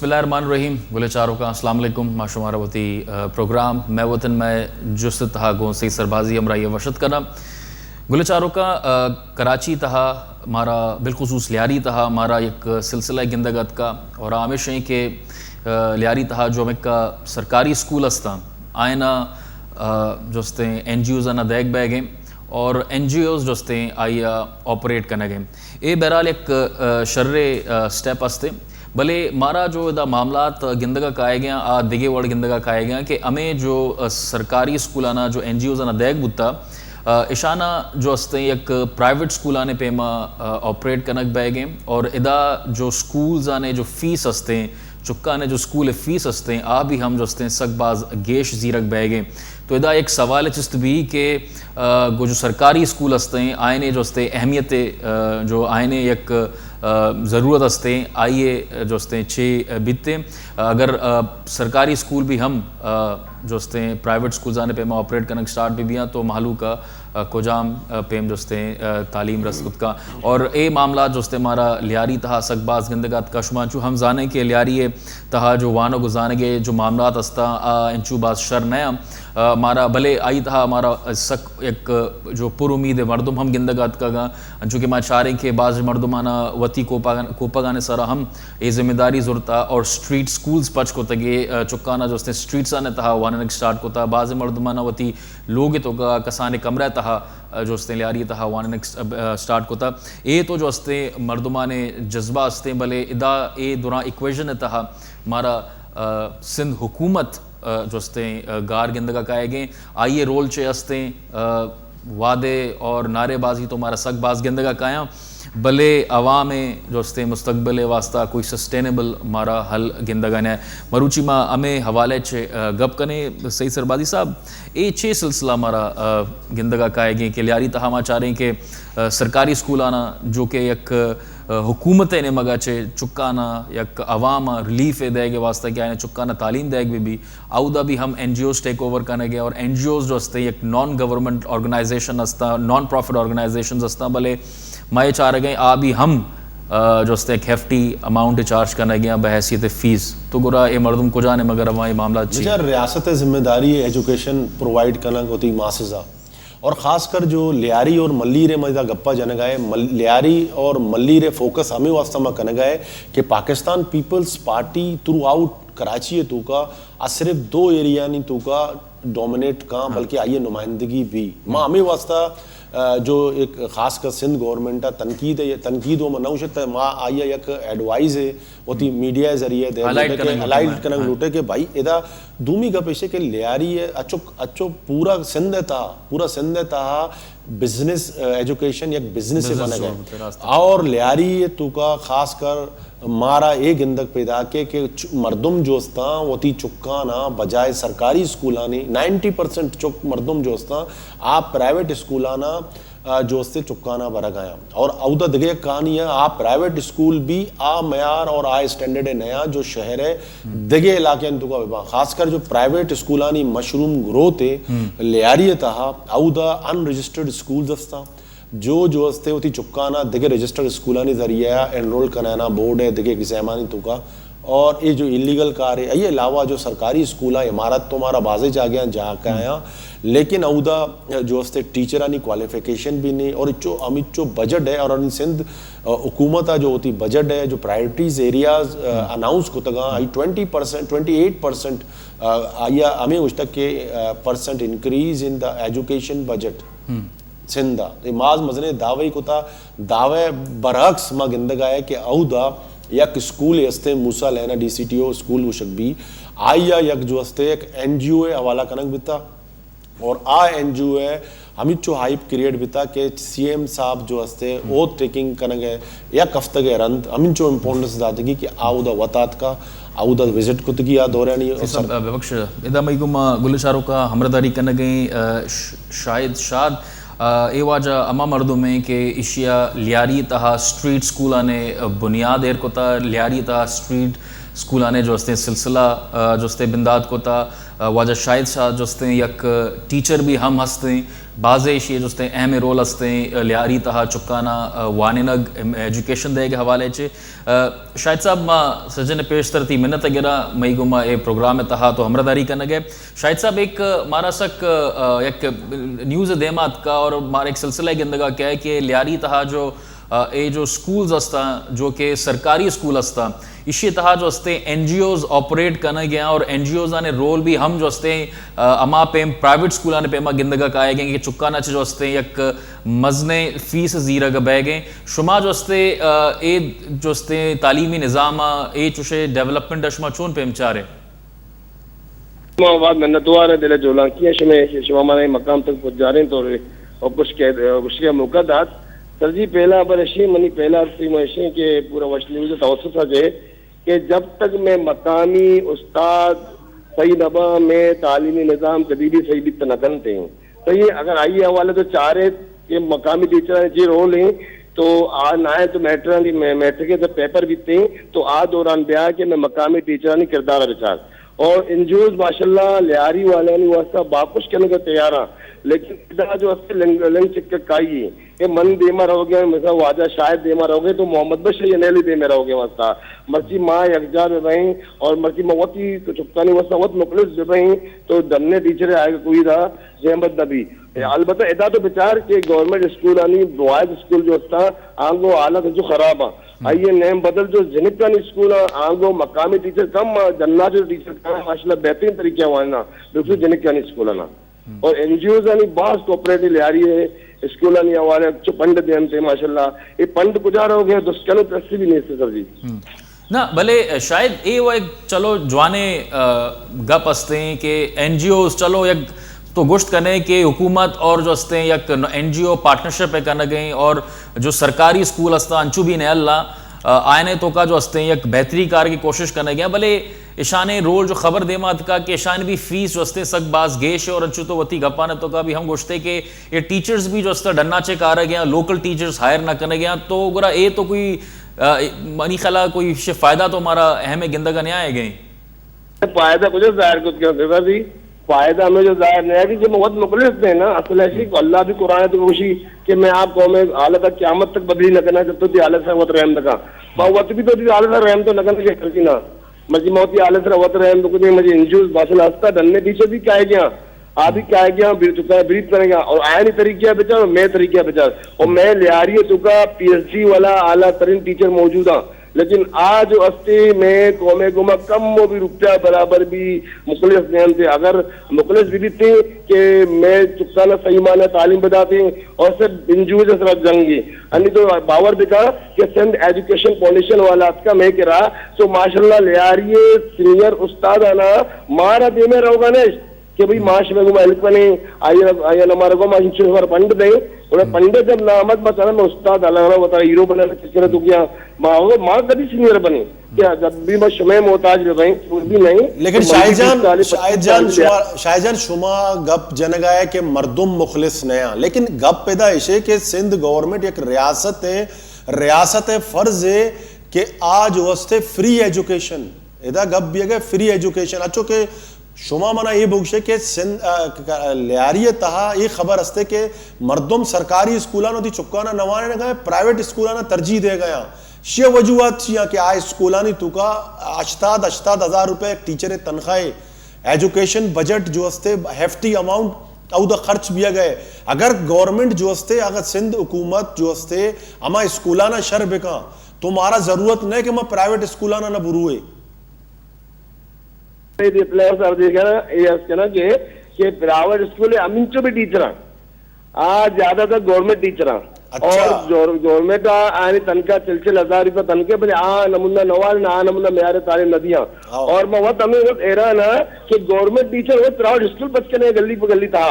बिस्मिल्लाहिर्रहमानिर्रहीम गुलचारों का अस्सलाम वालेकुम माशुमारा वती प्रोग्राम मैं वतन में जुस्त तहा गों से सरबाजी हमरा ये वशत करना गुलचारों का कराची तहा मारा बिलखुसूस लियारी तहा मारा एक सिलसिला गिंदगत का और आमिश है कि लियारी तहा जो हमें का सरकारी स्कूल अस्ता आयना जोस्ते NGOs आना देख बैगे और NGOs जोस्ते आइया ऑपरेट करने गए ये बहरहाल एक शर्रे स्टेप अस्ते भले मारा जो इदा मामलात गिंदगा काए गया आ दिगे वर्ड गिंदगा काए गया कि हमें जो सरकारी स्कूल आना जो NGOs आना देख बुता इशाना जो अस्ते एक प्राइवेट स्कूल आने पे मा ऑपरेट कनक बैगे और इदा जो स्कूल्स आने जो फीस अस्ते चुक्का ने जो स्कूल फीस अस्ते आ भी हम जो अस्ते सकबाज गेश जीरक बैगे तो इदा एक सवाल चिस्त भी कि जो सरकारी स्कूल अस्ते आयने जो अस्ते अहमियत जो आयने एक ज़रूरत अस्ते आइए जो अस्ते छः बीतते अगर सरकारी स्कूल भी हम जो अस्ते प्राइवेट स्कूल आने पे ऑपरेट करना स्टार्ट भी बिया तो मालू का कोजाम पेम जोस्ते तालीम रसूद का और ए मामला जोस्ते हमारा लियारी तहा सकबाज गंदगात कशमाचू हम जाने के लियारी तहा जो वानो गुजाने के जो मामलात अस्ता इंचू बाज शर नया मारा भले आई तहा हमारा सक एक जो पुर उम्मीद है मरदम हम गिंदगात का गा चूँकि मैं चाह रहे कि बाज मरदमाना वती कोपागाने सारा हम ये जिम्मेदारी ज़रूरता और स्ट्रीट स्कूल्स पच को तगे चुक्काना जोस्ते स्ट्रीट्स आने तहा वाने स्टार्ट को था बाज मरदमाना वती लोग तो का कसाने कमरा तहा जो अस्ते लियारी तहा वाने स्टार्ट को था ये तो जो अस्ते मरदमाने जज्बा अस्ते भले इदा ए दुरा इक्वेशन तहा मारा सिंध हुकूमत जो अस्ते गार गिंदगा काए गए आइए रोल चे अस्ते वादे और नारेबाजी तो हमारा सकबाज गिंदगा काया भले अवाम जो अस्ते मुस्तकबिल वास्ता कोई सस्टेनेबल मारा हल गिंदगा ने मरूची माँ हमें हवाले चे गप कने सही सरबाजी साहब ये छः सिलसिला हमारा गिंदगा काए गए कि लियारी तहा मा चाह रहे हैं कि सरकारी स्कूल आना जो कि एक हुकूमत ने मगा चे चुक्काना एक अवाम रिलीफ देगे वास्ता क्या है चुक्काना तालीम देग भी आउदा भी हम NGOs टेक ओवर करने गए और NGOs जो अस्ते एक नॉन गवर्नमेंट ऑर्गेनाइजेशन अस्ता नॉन प्रॉफिट ऑर्गेनाइजेशन अस्ता भले मैं चाह रहे गए आ भी हम जो अस्ते एक हेफ्टी अमाउंट चार्ज करने गया बहसीत फीस तो गुरा ये मरदम को जाने मगर हमारे मामला रियासत जिम्मेदारी एजुकेशन प्रोवाइड करना होती मासिजा और ख़ासकर जो लियारी और मल्ली रे मजा गप्पा जन गए लियारी और मल्ली रे फोकस हमें वास्ता में कन गए कि Pakistan peoples party through out Karachi है तू का सिर्फ 2 एरिया नहीं तू का डोमिनेट का बल्कि आइए नुमाइंदगी भी माँ हमें वास्ता जो एक खास कर सिंध गवर्नमेंट तनकीद वो मनौशत माँ आइए एक एडवाइस है होती मीडिया जरिए अलाइट कनक लूटे के भाई इदा दूमी का पेशे के लियारी है अच्छो पूरा सिंध था बिजनेस एजुकेशन एक बिजनेस से बने गए और लियारी तू का खास कर मारा एक गिंदक पैदा के मर्दम जोस्ता वती चुक्काना बजाय सरकारी स्कूलानी 90% चुक मर्दम जोस्ता आप प्राइवेट स्कूलाना जोस्ते चुक्काना बरा गया और औदा दिगे कहानी है आप प्राइवेट स्कूल भी आ मयार और आ स्टैंडर्ड है नया जो शहर है दिगे इलाके तुका खासकर जो प्राइवेट स्कूलानी मशरूम ग्रोथ है लियारी तहा औदा अनरजिस्टर्ड स्कूल्स अस्ता जो अस्ते होती चुक्काना दिगे रजिस्टर्ड स्कूलानी जरिया एनरोल कराना बोर्ड है दिगे एग्जामानी तुका और ये जो इलीगल कार है ये अलावा जो सरकारी स्कूल है इमारत तो हमारा बाजे जा गया जाके आया लेकिन औदा जो अस्ते टीचरानी क्वालिफिकेशन भी नहीं और इच्चो अमित जो बजट है और सिंध हुकूमत जो होती बजट है जो प्रायोरिटीज एरियाज अनाउंस को तगा 20% 28% आया हमें उस तक के percent increase in the education budget सिंधा माज मजने दावे को था दावे बरक्स मा गिंदगा है कि औदा यक स्कूल अस्ते मूसा लेना DCTO स्कूल उशक भी आया यक जो अस्ते एक NGO है हवाला कनक बिता और आ NGO है हमित जो हाइप क्रिएट बिता के CM साहब जो अस्ते ओ टेकिंग कनक है या कफ्तगे रंत हमित जो इम्पोर्टेंस दादगी कि आउदा वतात का आउदा विजिट को तकी याद हो रहा नहीं सब विवक्ष इदा मईकुम गुलशारों का हमरदारी कन गई शायद शाद ए वाजा अमा मर्दों में कि इशिया लियारी तहा स्ट्रीट स्कूल आने बुनियाद एर को था लियारी तहा स्ट्रीट स्कूल आने जो अस्ते सिलसिला जो अस्ते बिंदात को था वाजा शाहिद शाह जोस्ते यक टीचर भी हम हस्ते बाज़े ये जोस्ते अहम रोल हस्ते लियारी तहा चुकाना वानिनग एजुकेशन दे के हवाले चे शाहिद साहब माँ सजन पेशतर थी मिन्नत गिरा मई गुमा ए प्रोग्राम तहा तो हमरादारी करने गए शाहिद साहब एक मारा सक एक न्यूज़ देमात का और मारा एक सिलसिला गिंदगा क्या है कि लियारी तहा जो ये जो स्कूल्स असता जो कि सरकारी स्कूल असता इसी तरह जो असते NGOs ऑपरेट करने गया और NGOs ने रोल भी हम जो असते अमा पे प्राइवेट स्कूल ने पेमा गिंदगा का आए गए कि चुक्का ना जो असते एक मजने फीस जीरा का बह गए शुमा जो असते ए जो असते तालीमी निज़ाम ए चुशे डेवलपमेंट अशमा चून पे मचारे बाद मैंने दोबारा दिले जोला किया शुमा माने मकाम तक पहुंच जा रहे तो और कुछ के मौका दात सर जी पहला पर ऐसी मनी पहला ऐसे के पूरा वशनी जो तवसत है कि जब तक मैं मकामी उस्ताद सही नबा में तालीमी निज़ाम कभी भी सही भी तनकन थे तो ये अगर आइए हवाले तो चाह रहे कि मकामी टीचर जी रोल हैं तो आ ना है तो मैट्रिक के जब पेपर भी थे तो आ दौरान ब्याह के मैं मकामी टीचर नहीं किरदार विचार और इंजूज माशाल्लाह लियारी वाले ने वास्ता बाकुश करने का तैयार है लेकिन इधर जो अस्ते लिंग चिक्का काई ये मन देमा रहोगे मिसा वाजा शायद देमा रहोगे तो मोहम्मद बशर ये नेली दे में रहोगे वास्ता मर्ची माँ यकजार में भाई और मर्ची मवती तो चुपता नहीं वास्ता वत मुखलिस में भाई तो दन्ने टीचर आएगा कोई था जहमत नबी अलबत्ता इदा तो विचार के गवर्नमेंट स्कूल आनी बॉयज स्कूल जो था आंगो हालत जो खराब है आइए नेम बदल जो जिनिकानी स्कूल आंगो मकामी टीचर कम जन्ना जो टीचर कम माशाल्लाह बेहतरीन तरीके वाना बिल्कुल जिनिकानी स्कूल ना और NGOs आनी बास कोऑपरेटिव ले आ रही है स्कूल आनी हवाले जो पंड देन थे माशाल्लाह ये पंड गुजारा हो गया दुष्कर्म प्रस्ती भी नहीं थे सर जी ना भले शायद ये वो एक चलो जवाने गप हस्ते हैं कि NGOs चलो एक तो गुश्त करने के हुकूमत और जो हस्ते हैं एक NGO पार्टनरशिप है करने गई और जो सरकारी स्कूल हस्ता अंचू भी ने अल्लाह आयने तो का जो हस्ते हैं एक बेहतरी कार की कोशिश करने गया भले ईशाने रोल जो खबर दे मात का कि ईशान भी फीस जो हस्ते सक बाज गेश और अंचू तो वती गप्पा ने तो का भी हम गोश्ते के ये टीचर्स भी जो हस्ता डन्ना चे कार गया लोकल टीचर्स हायर ना करने गया तो गुरा ये तो कोई मनी खला कोई फायदा तो हमारा अहम गिंदगा नहीं आए गए फायदा कुछ जाहिर कुछ क्या जी फायदा हमें जो जाहिर नहीं है कि जो बहुत मुखलिस थे ना असल ऐसी अल्लाह भी कुरान तो खुशी कि मैं आपको में हालत क़यामत तक बदली न करना जब तो दी हालत से वत रहम तक वत भी तो दी हालत से रहम तो न करने के करती ना मजी मौती हालत से वत रहम तो कुछ मुझे इंजूस बासल हस्ता डलने पीछे भी क्या है क्या आप ही क्या है क्या ब्रीथ करेगा और आया नहीं तरीके बेचार और मैं तरीके बेचार और मैं ले आ रही है तुका PhD वाला आला तरीन टीचर मौजूद है लेकिन आज अस्ते में कौमे गुमा कम वो भी रुपया बराबर भी मुखलिस नियम थे अगर मुखलिस भी थे कि मैं चुपता ना सही माना तालीम बताते और सिर्फ इंजूज सिर्फ जंगी अन्य तो बावर दिखा कि सिंध एजुकेशन पॉलिशन वाला का मैं कह रहा तो माशाल्लाह ले आ रही है सीनियर उस्ताद आना मारा दे में रहोगा ना कि भाई माश में गुमा हेल्प बने आइए हमारे को माश पंडित है उन्हें पंडित जब नामत बताना मैं उस्ताद अलग बता हीरो बना किसने तो क्या माँ कभी सीनियर बने क्या जब भी मैं शुमे मोहताज भाई भी नहीं लेकिन शाहजहान शुमा गप जनगा है कि मर्दुम मुखलिस नया लेकिन गप पैदा ऐसे कि सिंध गवर्नमेंट एक रियासत है फर्ज है कि आज वस्ते फ्री एजुकेशन इदा गप भी है फ्री एजुकेशन अच्छो के शुमा मना ये भूषे के लियारी तहा ये खबर हस्ते के मर्दुम सरकारी स्कूलानो दी चुक्काना नवाने न गए प्राइवेट स्कूलाना तरजीह दे गया शे वजूहत छिया कि आ स्कूलानी तुका 8,000 रुपए टीचर तनख्वाह एजुकेशन बजट जो हस्ते हेफ्टी अमाउंट औदा खर्च भी गए अगर गवर्नमेंट जो हस्ते अगर सिंध हुकूमत जो हस्ते अमा स्कूलाना शर बेका तुम्हारा जरूरत नहीं कि मैं प्राइवेट स्कूलाना न बुरुए प्राइवेट स्कूल अमीचो भी टीचर आज ज्यादातर गवर्नमेंट टीचर और गवर्नमेंट आने तनख्वाह 1,000 रुपये तनखे भले नमूना नवाज ना नमूना मेरे तारे नदियां और मैं वत हमें एरा ना कि गवर्नमेंट टीचर वो प्राइवेट स्कूल बच के नहीं गली पे गली था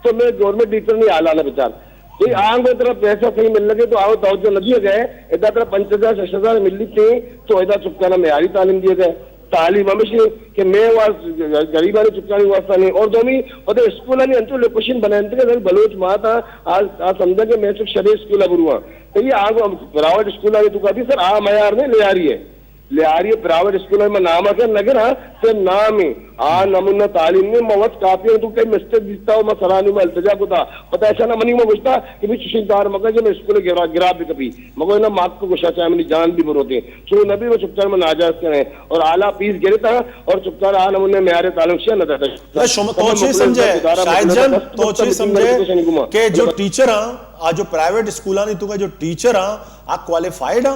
तो मैं गवर्नमेंट टीचर नहीं आला ना बेचार कोई आंग में तरह पैसा सही मिल लगे तो आओ तवज्जो न दिए गए इधर तरह 5,000-6,000 मिल थी तो इधर चुपकाना मेरी तालीम दिए गए तालीम हमेशा कि मैं गरीबा ने चुपकाने वास्ता नहीं और दोमी और स्कूल अंतु लोकेशन बनाए बलोच माता आज समझा कि मैं शरीर स्कूल बुरुआ तो ये आग प्राइवेट स्कूल तो कभी सर आ मयार ने ले आ रही है लियारी प्राइवेट स्कूल में नाम है नगर से नाम ही आ नमूना तालीम में मवत काफी तो कई मिस्टेक दिखता हो मैं सराहनी में अल्तजा को था पता ऐसा ना मनी में घुसता कि भी सुशिलदार मगर जो मैं स्कूल गिरा भी कभी मगर ना मार्क को गुस्सा चाहे मेरी जान भी बुरोते सो नबी वो चुपचार में नाजायज करें और आला पीस गिरे था और चुपचार आ नमूने मेरे तालीम से न था तोचे समझे शायद जन तोचे समझे कि जो टीचर आ जो प्राइवेट स्कूल नी तुका जो टीचर आ क्वालिफाइड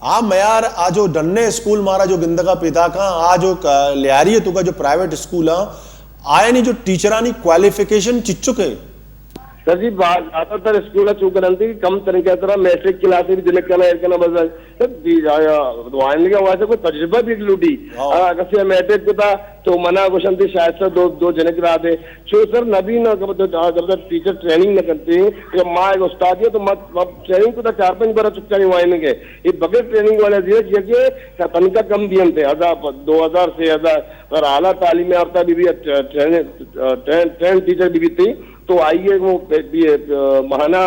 आ मयार आ जो डन्ने स्कूल मारा जो गिंदगा पिता का आ जो लियारी तुका जो प्राइवेट स्कूल आया नहीं जो टीचरानी क्वालिफिकेशन चिच्चुके सर जी ज्यादातर स्कूल चूक रही कम तरीके तरह मैट्रिक क्लास भी जिले करना बस वैसे कोई तजुर्बा भी लूटी अगर मैट्रिक को था तो मना क्वेश्चन थी शायद से दो जने करा दे छो सर नबी ना जब टीचर ट्रेनिंग न करते जब माँ एक उस्ताद है तो ट्रेनिंग को 4-5 बार चुपचाप वाइन के ये बगैर ट्रेनिंग वाले दिए कि तनख्वाह कम दिए थे 2000 से 1000 और आला तालीम याफ्ता भी ट्रेन टीचर भी थी तो आइए वो महाना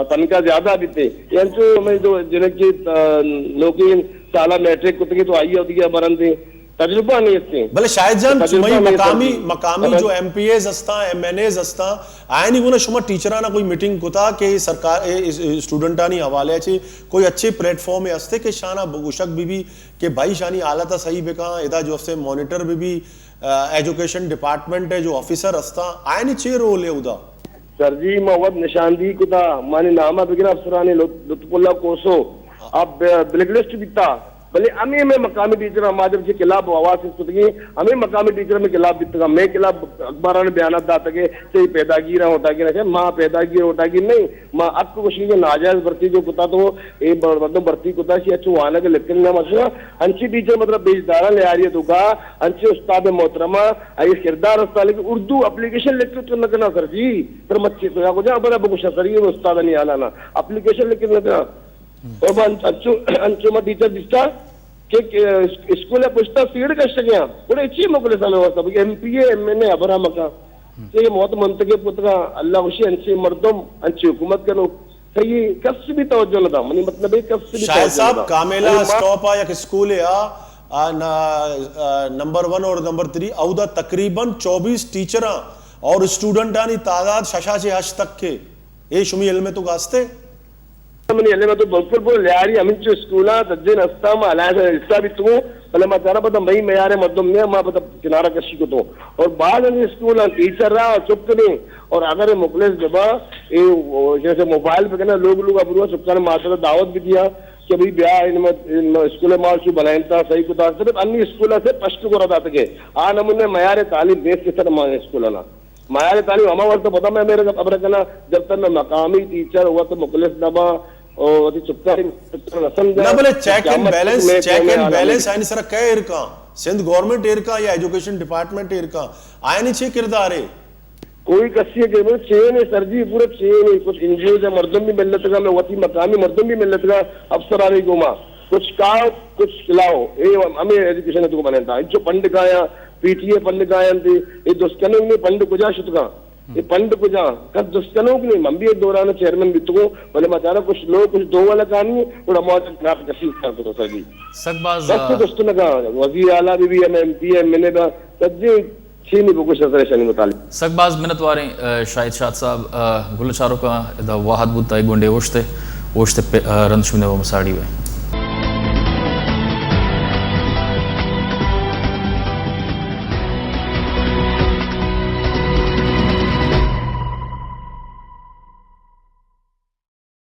तनख्वाह ज्यादा भी थे जो जिनकी नौकरी साला मैट्रिक कुछ तो आइए होती है बरन थी तजुर्बा नहीं इससे भले शायद जान सुमई मकामी जो एमपीएस असता एमएनएस असता आय नहीं गुना शुमा टीचराना कोई मीटिंग कोता के सरकार स्टूडेंटानी हवाले छे कोई अच्छे प्लेटफॉर्म में असते के शाना बुगुशक बीबी के भाई शानी आलता सही बेका एदा जो से मॉनिटर भी एजुकेशन डिपार्टमेंट है जो ऑफिसर असता आय नहीं चे रोल है उदा सर जी मवद निशानदी कुदा माने नामा बिगरा अफसरानी लुत्फुल्लाह कोसो अब ब्लैकलिस्ट बिता भले हमें में मकामी टीचर हमारे के खिलाफ आवाज सुनगी हमें मकामी टीचर में खिलाफ बितगा मैं खिलाफ अखबार में बयान दाता के सही पैदागिर होता कि ना माँ पैदागिर होता कि नहीं माँ आपको कुछ नहीं नाजायज भर्ती जो कुता तो ये मतलब भर्ती कुता सी अच्छी वाना के लेकिन ना मसला अंशी टीचर मतलब बेजदारा ले आ रही है दुका अंशी उस्ताद मोहतरमा ये किरदार उस्ताद लेकिन उर्दू एप्लीकेशन लिख के करना सर जी फिर मच्छी तो को जा बड़ा कुछ सर ये उस्ताद नहीं आना ना एप्लीकेशन लिख के और अंचु में टीचर दिसता कि स्कूल पुछता फीड कष्ट गया बड़े अच्छी मोकले साल व्यवस्था एमपीए एमएनए अबरा मका ये मौत मंतके पुतगा अल्लाह खुशी अंची मर्दम अंची हुकूमत के लोग सही कस भी तवज्जो न था मनी मतलब कस भी शायद साहब कामेला स्टॉप आ या स्कूल है नंबर 1 और नंबर 3 औदा तकरीबन 24 टीचर और स्टूडेंटानी तादाद शशा से हज तक के ए शुमी इल्म तो गास्ते में तो बिल्कुल लियारी अमिन जो स्कूल तज्जिन अस्ता में अलायंस हिस्सा भी तू भले मैं तारा पता मई में यार मर्दम में मैं पता किनारा कशी को तो और बाद में स्कूल टीचर रहा और चुप नहीं और अगर मुखलिस जबा ये जैसे मोबाइल पे कहना लोग अब चुपचाप मात्र दावत भी दिया कि भाई ब्याह इनमें स्कूल मार्चू बनाए था सही को सिर्फ अन्य स्कूल से स्पष्ट को रहा था आ नमूने मयार तालीम देश के सर स्कूल मयार तालीम हमारे तो पता मैं मेरे अब कहना जब तक मैं मकामी टीचर हुआ तो मुखलिस दबा और ना बोले चेक एंड बैलेंस आइन सर कह इरका सिंध गवर्नमेंट इरका या एजुकेशन डिपार्टमेंट इरका आयन छे किरदार है कोई कसी के में छे नहीं सर जी पूरे छे नहीं कुछ एनजीओ से मर्दम भी मिलत का मैं वती मकामी मर्दम भी मिलत का अफसर आ रही गुमा कुछ खाओ कुछ खिलाओ ये हमें एजुकेशन तो बने था जो पंड गाया पीटीए पंड गायन थी ये दुष्कर्म ने पंड कुजा शुतका ये पंड कुजा कब दुष्कर्म की नहीं हम भी एक दौरान चेयरमैन बितको बोले मचारा कुछ लोग कुछ दो वाला कहानी और हमारे खिलाफ कशीफ कर दो सर जी सकबाज सबसे दोस्तों ने कहा वजीर आला भी एमपी एमएलए का सज्जे चीनी को कुछ असर मुतालिब सकबाज मिनत वारे शाहिद शाद साहब गुलचारो का वाहद बुद्धा गुंडे ओश्ते रंशुने वो मसाड़ी हुए